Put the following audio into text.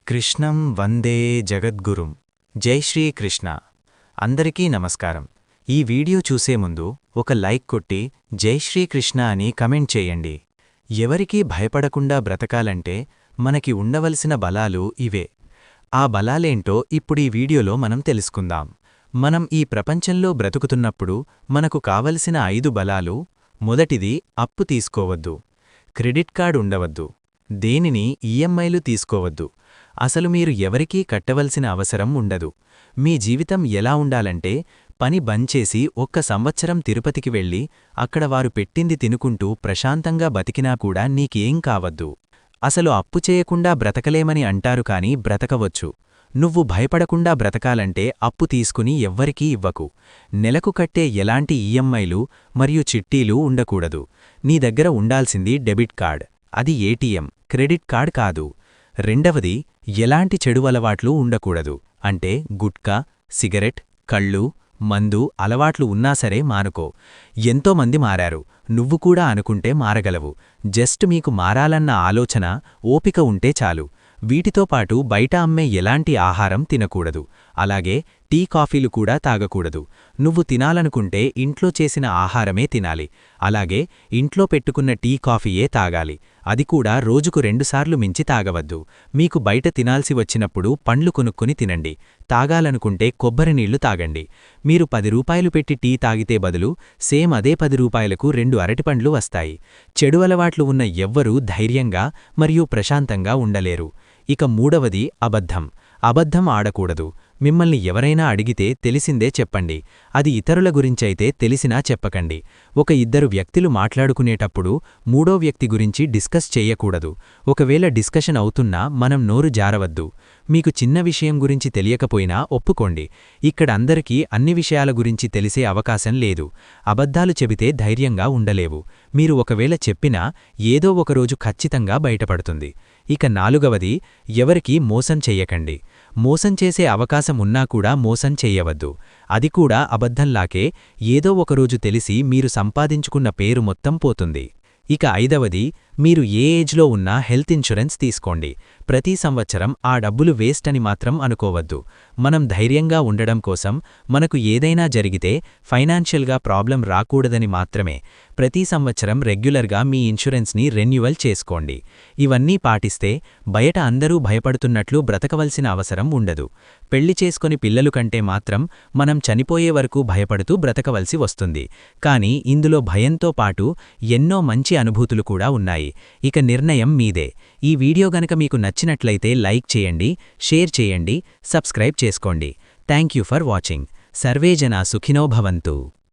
కృష్ణం వందే జగద్గురుం. జై శ్రీకృష్ణ. అందరికీ నమస్కారం. ఈ వీడియో చూసే ముందు ఒక లైక్ కొట్టి జై శ్రీకృష్ణ అని కమెంట్ చేయండి. ఎవరికీ భయపడకుండా బ్రతకాలంటే మనకి ఉండవలసిన బలాలు ఇవే. ఆ బలాలేంటో ఇప్పుడీ వీడియోలో మనం తెలుసుకుందాం. మనం ఈ ప్రపంచంలో బ్రతుకుతున్నప్పుడు మనకు కావలసిన 5 బలాలు. మొదటిది, అప్పు తీసుకోవద్దు. క్రెడిట్ కార్డ్ ఉండవద్దు. దేనిని ఈఎంఐలు తీసుకోవద్దు. అసలు మీరు ఎవరికీ కట్టవలసిన అవసరం ఉండదు. మీ జీవితం ఎలా ఉండాలంటే, పని బంచేసి 1 సంవత్సరం తిరుపతికి వెళ్ళి అక్కడ వారు పెట్టింది తినుకుంటూ ప్రశాంతంగా బతికినా కూడా నీకేం కావద్దు. అసలు అప్పు చేయకుండా బ్రతకలేమని అంటారు కాని బ్రతకవచ్చు. నువ్వు భయపడకుండా బ్రతకాలంటే అప్పు తీసుకుని ఎవ్వరికీ ఇవ్వకు. నెలకు కట్టే ఎలాంటి ఈఎంఐలు మరియు చిట్టీలు ఉండకూడదు. నీ దగ్గర ఉండాల్సింది డెబిట్ కార్డ్. అది ఏటీఎం, క్రెడిట్ కార్డ్ కాదు. రెండవది, ఎలాంటి చెడు అలవాట్లు ఉండకూడదు. అంటే గుట్కా, సిగరెట్, కళ్ళు, మందు అలవాట్లు ఉన్నా సరే మానుకో. ఎంతోమంది మారారు, నువ్వు కూడా అనుకుంటే మారగలవు. జస్ట్ మీకు మారాలన్న ఆలోచన, ఓపిక ఉంటే చాలు. వీటితో పాటు బయట అమ్మే ఎలాంటి ఆహారం తినకూడదు. అలాగే టీ కాఫీలు కూడా తాగకూడదు. నువ్వు తినాలనుకుంటే ఇంట్లో చేసిన ఆహారమే తినాలి. అలాగే ఇంట్లో పెట్టుకున్న టీ కాఫీయే తాగాలి. అది కూడా రోజుకు 2 సార్లు మించి తాగవద్దు. మీకు బయట తినాల్సి వచ్చినప్పుడు పండ్లు కొనుక్కుని తినండి. తాగాలనుకుంటే కొబ్బరి నీళ్లు తాగండి. మీరు 10 రూపాయలు పెట్టి టీ తాగితే బదులు సేమ్ అదే 10 రూపాయలకు 2 అరటిపండ్లు వస్తాయి. చెడు అలవాట్లు ఉన్న ఎవ్వరూ ధైర్యంగా మరియు ప్రశాంతంగా ఉండలేరు. ఇక మూడవది, అబద్ధం. అబద్ధం ఆడకూడదు. మిమ్మల్ని ఎవరైనా అడిగితే తెలిసిందే చెప్పండి. అది ఇతరుల గురించైతే తెలిసినా చెప్పకండి. ఒక 2 వ్యక్తులు మాట్లాడుకునేటప్పుడు మూడో వ్యక్తి గురించి డిస్కస్ చేయకూడదు. ఒకవేళ డిస్కషన్ అవుతున్నా మనం నోరు జారవద్దు. మీకు చిన్న విషయం గురించి తెలియకపోయినా ఒప్పుకోండి. ఇక్కడ అందరికీ అన్ని విషయాల గురించి తెలిసే అవకాశం లేదు. అబద్ధాలు చెబితే ధైర్యంగా ఉండలేవు. మీరు ఒకవేళ చెప్పినా ఏదో ఒకరోజు ఖచ్చితంగా బయటపడుతుంది. ఇక నాలుగవది, ఎవరికీ మోసం చెయ్యకండి. మోసం చేసే అవకాశం ఉన్నా కూడా మోసం చెయ్యవద్దు. అది కూడా అబద్ధంలాకే ఏదో ఒకరోజు తెలిసి మీరు సంపాదించుకున్న పేరు మొత్తం పోతుంది. ఇక ఐదవది, మీరు ఏ ఏజ్లో ఉన్నా హెల్త్ ఇన్షురెన్స్ తీసుకోండి. ప్రతి సంవత్సరం ఆ డబ్బులు వేస్ట్ అని మాత్రం అనుకోవద్దు. మనం ధైర్యంగా ఉండడం కోసం, మనకు ఏదైనా జరిగితే ఫైనాన్షియల్గా ప్రాబ్లం రాకూడదని మాత్రమే ప్రతి సంవత్సరం రెగ్యులర్గా మీ ఇన్షురెన్స్ని రెన్యువల్ చేసుకోండి. ఇవన్నీ పాటిస్తే బయట అందరూ భయపడుతున్నట్లు బ్రతకవలసిన అవసరం ఉండదు. పెళ్లి చేసుకొని పిల్లలు కంటే మాత్రం మనం చనిపోయే వరకు భయపడుతూ బ్రతకవలసి వస్తుంది. కానీ ఇందులో భయంతో పాటు ఎన్నో మంచి అనుభూతులు కూడా ఉన్నాయి. ఇక నిర్ణయం మీదే. ఈ వీడియో గనక మీకు నచ్చినట్లయితే లైక్ చేయండి, షేర్ చేయండి, సబ్స్క్రైబ్ చేసుకోండి. Thank you for watching. Survey జనా సుఖినో భవంతు.